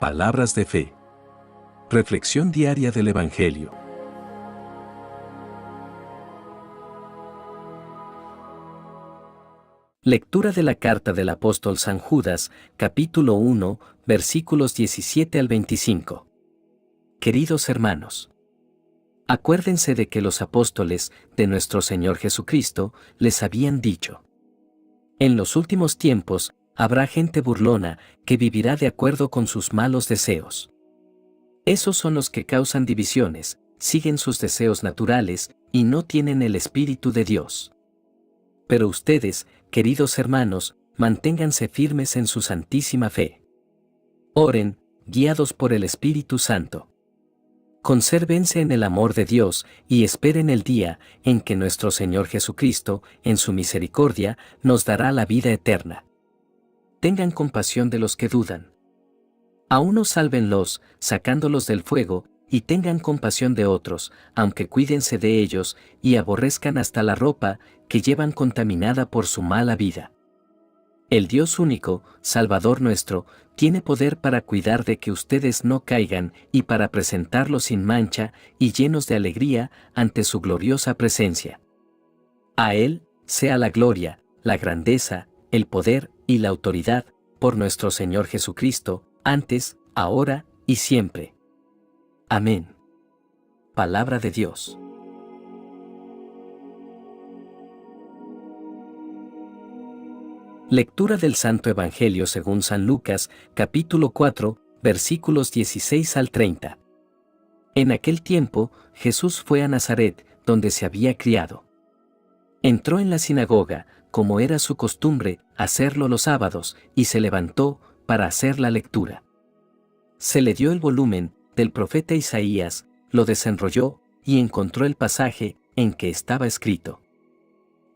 Palabras de fe. Reflexión diaria del Evangelio. Lectura de la carta del apóstol San Judas, capítulo 1, versículos 17 al 25. Queridos hermanos, acuérdense de que los apóstoles de nuestro Señor Jesucristo les habían dicho: en los últimos tiempos habrá gente burlona que vivirá de acuerdo con sus malos deseos. Esos son los que causan divisiones, siguen sus deseos naturales y no tienen el Espíritu de Dios. Pero ustedes, queridos hermanos, manténganse firmes en su santísima fe. Oren, guiados por el Espíritu Santo. Consérvense en el amor de Dios y esperen el día en que nuestro Señor Jesucristo, en su misericordia, nos dará la vida eterna. Tengan compasión de los que dudan. A unos sálvenlos, sacándolos del fuego, y tengan compasión de otros, aunque cuídense de ellos, y aborrezcan hasta la ropa que llevan contaminada por su mala vida. El Dios único, Salvador nuestro, tiene poder para cuidar de que ustedes no caigan y para presentarlos sin mancha y llenos de alegría ante su gloriosa presencia. A Él sea la gloria, la grandeza, el poder y la autoridad, por nuestro Señor Jesucristo, antes, ahora y siempre. Amén. Palabra de Dios. Lectura del Santo Evangelio según San Lucas, capítulo 4, versículos 16 al 30. En aquel tiempo, Jesús fue a Nazaret, donde se había criado. Entró en la sinagoga, como era su costumbre, hacerlo los sábados, y se levantó para hacer la lectura. Se le dio el volumen del profeta Isaías, lo desenrolló y encontró el pasaje en que estaba escrito: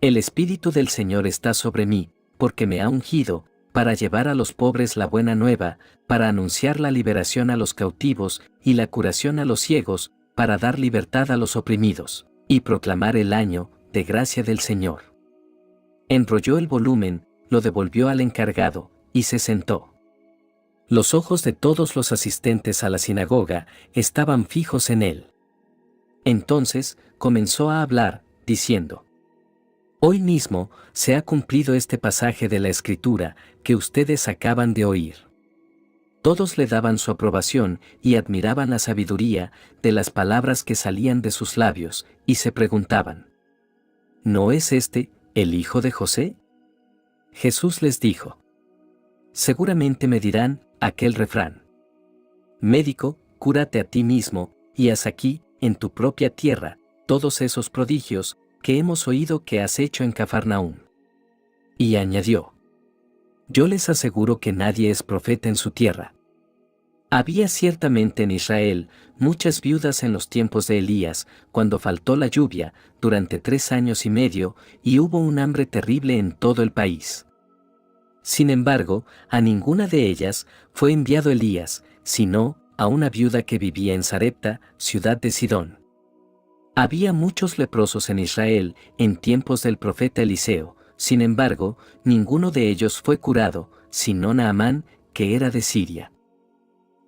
El Espíritu del Señor está sobre mí, porque me ha ungido, para llevar a los pobres la buena nueva, para anunciar la liberación a los cautivos y la curación a los ciegos, para dar libertad a los oprimidos, y proclamar el año de gracia del Señor. Enrolló el volumen, lo devolvió al encargado, y se sentó. Los ojos de todos los asistentes a la sinagoga estaban fijos en él. Entonces comenzó a hablar, diciendo: Hoy mismo se ha cumplido este pasaje de la Escritura que ustedes acaban de oír. Todos le daban su aprobación y admiraban la sabiduría de las palabras que salían de sus labios, y se preguntaban: ¿no es este el hijo de José? Jesús les dijo: seguramente me dirán aquel refrán: médico, cúrate a ti mismo, y haz aquí, en tu propia tierra, todos esos prodigios que hemos oído que has hecho en Cafarnaúm. Y añadió: yo les aseguro que nadie es profeta en su tierra. Había ciertamente en Israel muchas viudas en los tiempos de Elías, cuando faltó la lluvia, durante 3 años y medio, y hubo un hambre terrible en todo el país. Sin embargo, a ninguna de ellas fue enviado Elías, sino a una viuda que vivía en Sarepta, ciudad de Sidón. Había muchos leprosos en Israel en tiempos del profeta Eliseo, sin embargo, ninguno de ellos fue curado, sino Naamán, que era de Siria.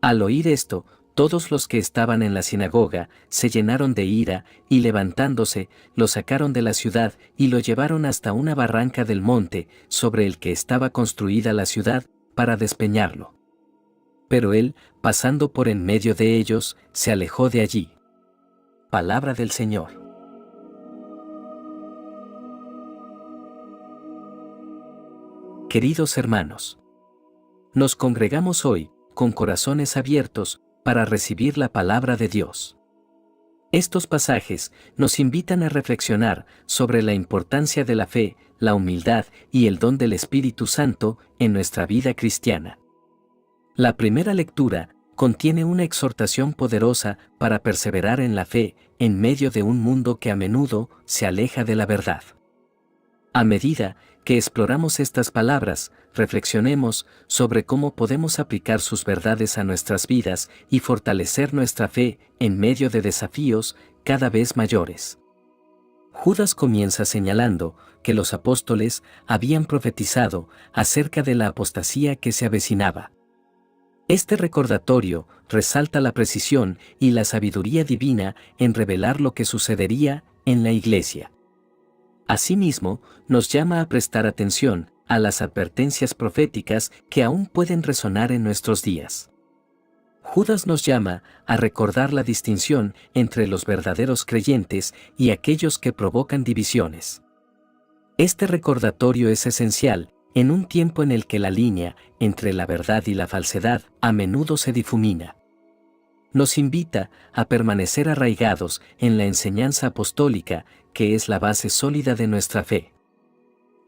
Al oír esto, todos los que estaban en la sinagoga se llenaron de ira, y levantándose, lo sacaron de la ciudad y lo llevaron hasta una barranca del monte, sobre el que estaba construida la ciudad, para despeñarlo. Pero él, pasando por en medio de ellos, se alejó de allí. Palabra del Señor. Queridos hermanos, nos congregamos hoy, con corazones abiertos, para recibir la palabra de Dios. Estos pasajes nos invitan a reflexionar sobre la importancia de la fe, la humildad y el don del Espíritu Santo en nuestra vida cristiana. La primera lectura contiene una exhortación poderosa para perseverar en la fe, en medio de un mundo que a menudo se aleja de la verdad. A medida que exploramos estas palabras, reflexionemos sobre cómo podemos aplicar sus verdades a nuestras vidas y fortalecer nuestra fe en medio de desafíos cada vez mayores. Judas comienza señalando que los apóstoles habían profetizado acerca de la apostasía que se avecinaba. Este recordatorio resalta la precisión y la sabiduría divina en revelar lo que sucedería en la Iglesia. Asimismo, nos llama a prestar atención a las advertencias proféticas que aún pueden resonar en nuestros días. Judas nos llama a recordar la distinción entre los verdaderos creyentes y aquellos que provocan divisiones. Este recordatorio es esencial en un tiempo en el que la línea entre la verdad y la falsedad a menudo se difumina. Nos invita a permanecer arraigados en la enseñanza apostólica, que es la base sólida de nuestra fe.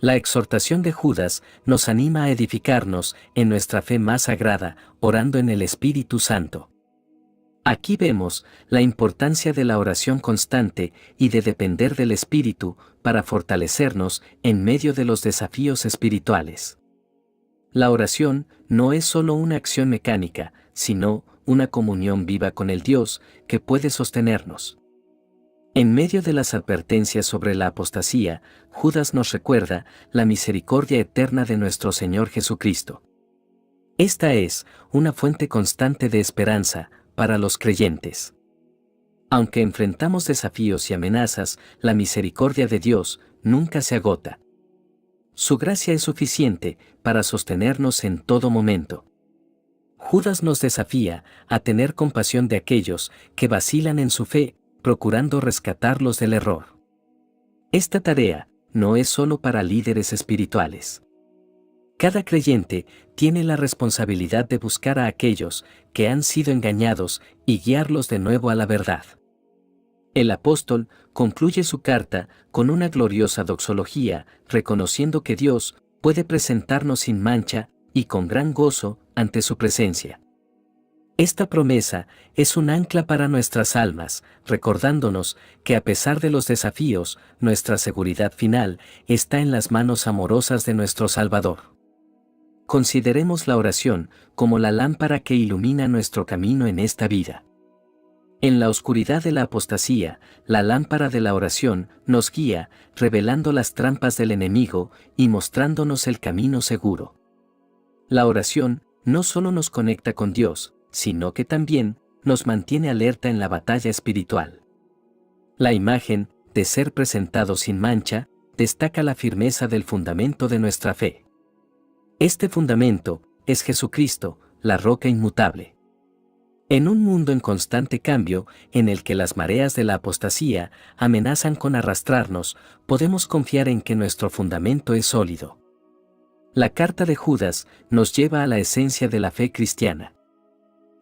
La exhortación de Judas nos anima a edificarnos en nuestra fe más sagrada, orando en el Espíritu Santo. Aquí vemos la importancia de la oración constante y de depender del Espíritu para fortalecernos en medio de los desafíos espirituales. La oración no es solo una acción mecánica, sino una comunión viva con el Dios que puede sostenernos. En medio de las advertencias sobre la apostasía, Judas nos recuerda la misericordia eterna de nuestro Señor Jesucristo. Esta es una fuente constante de esperanza para los creyentes. Aunque enfrentamos desafíos y amenazas, la misericordia de Dios nunca se agota. Su gracia es suficiente para sostenernos en todo momento. Judas nos desafía a tener compasión de aquellos que vacilan en su fe, procurando rescatarlos del error. Esta tarea no es solo para líderes espirituales. Cada creyente tiene la responsabilidad de buscar a aquellos que han sido engañados y guiarlos de nuevo a la verdad. El apóstol concluye su carta con una gloriosa doxología, reconociendo que Dios puede presentarnos sin mancha y con gran gozo ante su presencia. Esta promesa es un ancla para nuestras almas, recordándonos que a pesar de los desafíos, nuestra seguridad final está en las manos amorosas de nuestro Salvador. Consideremos la oración como la lámpara que ilumina nuestro camino en esta vida. En la oscuridad de la apostasía, la lámpara de la oración nos guía, revelando las trampas del enemigo y mostrándonos el camino seguro. La oración no solo nos conecta con Dios, sino que también nos mantiene alerta en la batalla espiritual. La imagen de ser presentado sin mancha destaca la firmeza del fundamento de nuestra fe. Este fundamento es Jesucristo, la roca inmutable. En un mundo en constante cambio, en el que las mareas de la apostasía amenazan con arrastrarnos, podemos confiar en que nuestro fundamento es sólido. La carta de Judas nos lleva a la esencia de la fe cristiana: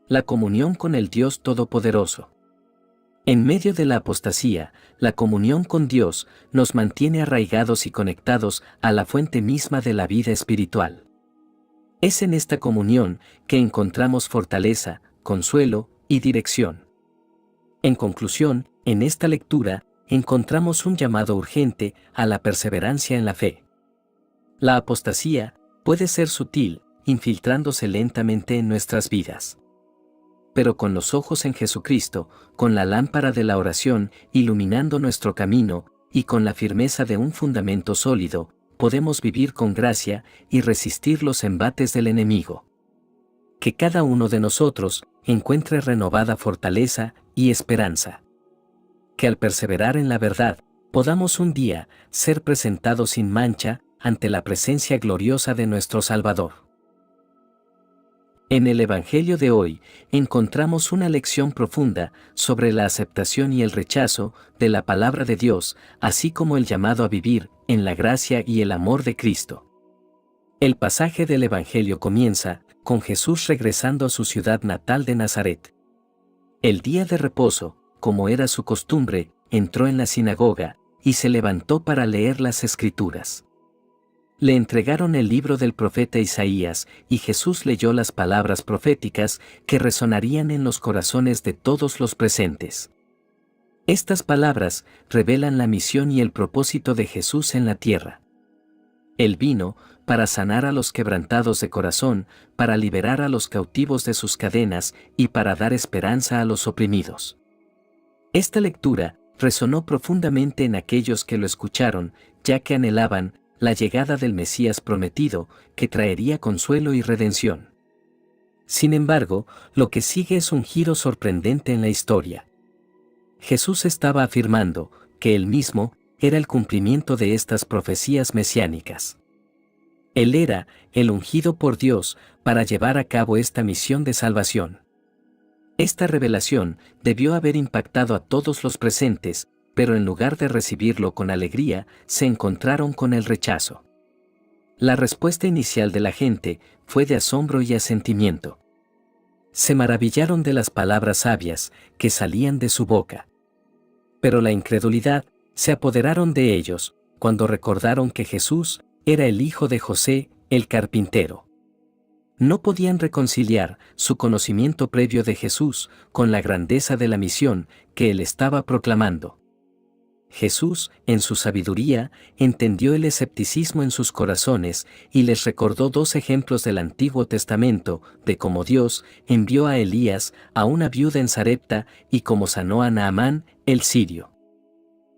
la comunión con el Dios Todopoderoso. En medio de la apostasía, la comunión con Dios nos mantiene arraigados y conectados a la fuente misma de la vida espiritual. Es en esta comunión que encontramos fortaleza, consuelo y dirección. En conclusión, en esta lectura, encontramos un llamado urgente a la perseverancia en la fe. La apostasía puede ser sutil, infiltrándose lentamente en nuestras vidas. Pero con los ojos en Jesucristo, con la lámpara de la oración iluminando nuestro camino, y con la firmeza de un fundamento sólido, podemos vivir con gracia y resistir los embates del enemigo. Que cada uno de nosotros encuentre renovada fortaleza y esperanza. Que al perseverar en la verdad, podamos un día ser presentados sin mancha ante la presencia gloriosa de nuestro Salvador. En el Evangelio de hoy encontramos una lección profunda sobre la aceptación y el rechazo de la palabra de Dios, así como el llamado a vivir en la gracia y el amor de Cristo. El pasaje del Evangelio comienza con Jesús regresando a su ciudad natal de Nazaret. El día de reposo, como era su costumbre, entró en la sinagoga y se levantó para leer las Escrituras. Le entregaron el libro del profeta Isaías, y Jesús leyó las palabras proféticas que resonarían en los corazones de todos los presentes. Estas palabras revelan la misión y el propósito de Jesús en la tierra. Él vino para sanar a los quebrantados de corazón, para liberar a los cautivos de sus cadenas y para dar esperanza a los oprimidos. Esta lectura resonó profundamente en aquellos que lo escucharon, ya que anhelaban la llegada del Mesías prometido, que traería consuelo y redención. Sin embargo, lo que sigue es un giro sorprendente en la historia. Jesús estaba afirmando que él mismo era el cumplimiento de estas profecías mesiánicas. Él era el ungido por Dios para llevar a cabo esta misión de salvación. Esta revelación debió haber impactado a todos los presentes, pero en lugar de recibirlo con alegría, se encontraron con el rechazo. La respuesta inicial de la gente fue de asombro y asentimiento. Se maravillaron de las palabras sabias que salían de su boca. Pero la incredulidad se apoderaron de ellos cuando recordaron que Jesús era el hijo de José, el carpintero. No podían reconciliar su conocimiento previo de Jesús con la grandeza de la misión que él estaba proclamando. Jesús, en su sabiduría, entendió el escepticismo en sus corazones y les recordó dos ejemplos del Antiguo Testamento de cómo Dios envió a Elías a una viuda en Sarepta y cómo sanó a Naamán, el sirio.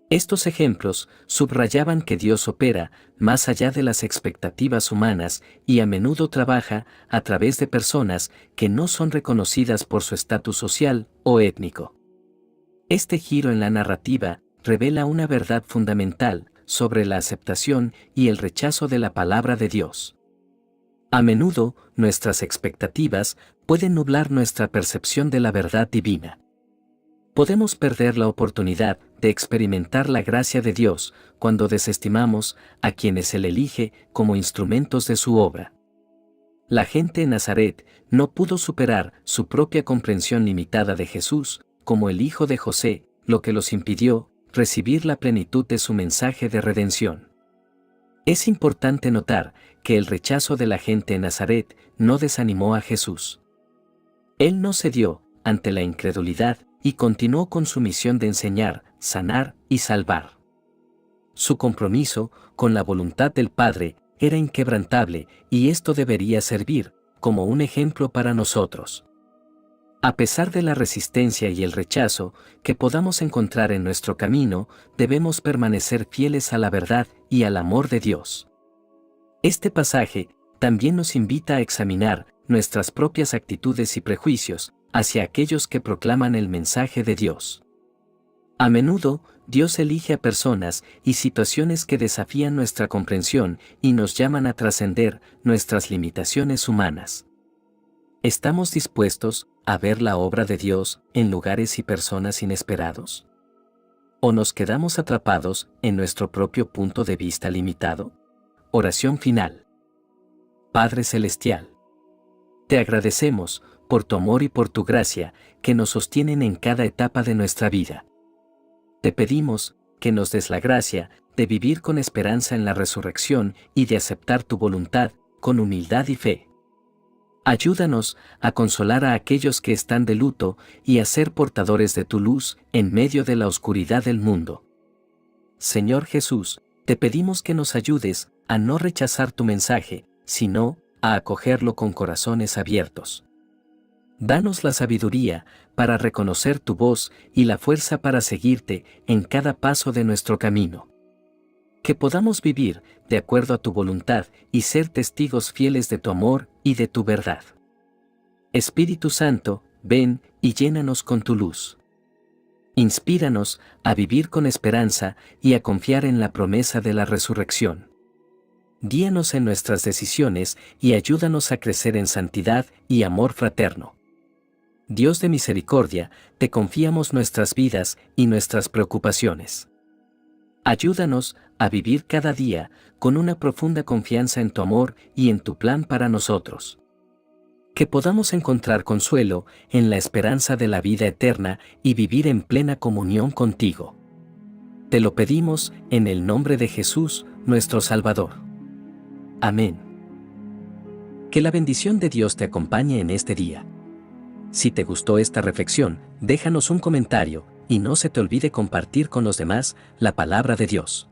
Estos ejemplos subrayaban que Dios opera más allá de las expectativas humanas y a menudo trabaja a través de personas que no son reconocidas por su estatus social o étnico. Este giro en la narrativa revela una verdad fundamental sobre la aceptación y el rechazo de la palabra de Dios. A menudo, nuestras expectativas pueden nublar nuestra percepción de la verdad divina. Podemos perder la oportunidad de experimentar la gracia de Dios cuando desestimamos a quienes Él elige como instrumentos de su obra. La gente en Nazaret no pudo superar su propia comprensión limitada de Jesús como el hijo de José, lo que los impidió recibir la plenitud de su mensaje de redención. Es importante notar que el rechazo de la gente en Nazaret no desanimó a Jesús. Él no cedió ante la incredulidad y continuó con su misión de enseñar, sanar y salvar. Su compromiso con la voluntad del Padre era inquebrantable y esto debería servir como un ejemplo para nosotros. A pesar de la resistencia y el rechazo que podamos encontrar en nuestro camino, debemos permanecer fieles a la verdad y al amor de Dios. Este pasaje también nos invita a examinar nuestras propias actitudes y prejuicios hacia aquellos que proclaman el mensaje de Dios. A menudo, Dios elige a personas y situaciones que desafían nuestra comprensión y nos llaman a trascender nuestras limitaciones humanas. ¿Estamos dispuestos a ver la obra de Dios en lugares y personas inesperados? ¿O nos quedamos atrapados en nuestro propio punto de vista limitado? Oración final. Padre Celestial, te agradecemos por tu amor y por tu gracia que nos sostienen en cada etapa de nuestra vida. Te pedimos que nos des la gracia de vivir con esperanza en la resurrección y de aceptar tu voluntad con humildad y fe. Ayúdanos a consolar a aquellos que están de luto y a ser portadores de tu luz en medio de la oscuridad del mundo. Señor Jesús, te pedimos que nos ayudes a no rechazar tu mensaje, sino a acogerlo con corazones abiertos. Danos la sabiduría para reconocer tu voz y la fuerza para seguirte en cada paso de nuestro camino. Que podamos vivir de acuerdo a tu voluntad y ser testigos fieles de tu amor y de tu verdad. Espíritu Santo, ven y llénanos con tu luz. Inspíranos a vivir con esperanza y a confiar en la promesa de la resurrección. Guíanos en nuestras decisiones y ayúdanos a crecer en santidad y amor fraterno. Dios de misericordia, te confiamos nuestras vidas y nuestras preocupaciones. Ayúdanos a vivir cada día con una profunda confianza en tu amor y en tu plan para nosotros. Que podamos encontrar consuelo en la esperanza de la vida eterna y vivir en plena comunión contigo. Te lo pedimos en el nombre de Jesús, nuestro Salvador. Amén. Que la bendición de Dios te acompañe en este día. Si te gustó esta reflexión, déjanos un comentario y no se te olvide compartir con los demás la palabra de Dios.